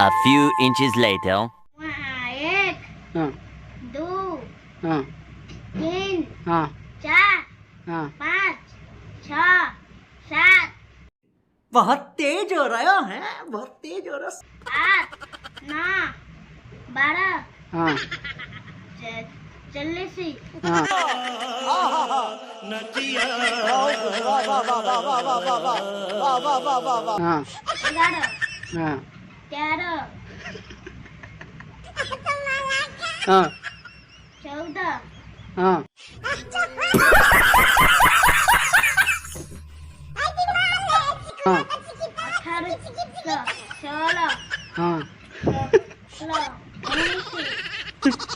A few inches later. वहाँ एक हाँ 2 हाँ 3 हाँ 4 हाँ 5 6 7 बहुत तेज हो रहा है, बहुत तेज हो रहा है। 8 9 12 हाँ 40 हाँ 11 हाँ हाँ 13 हाँ 14 हाँ 18 16 हाँ 17 18 19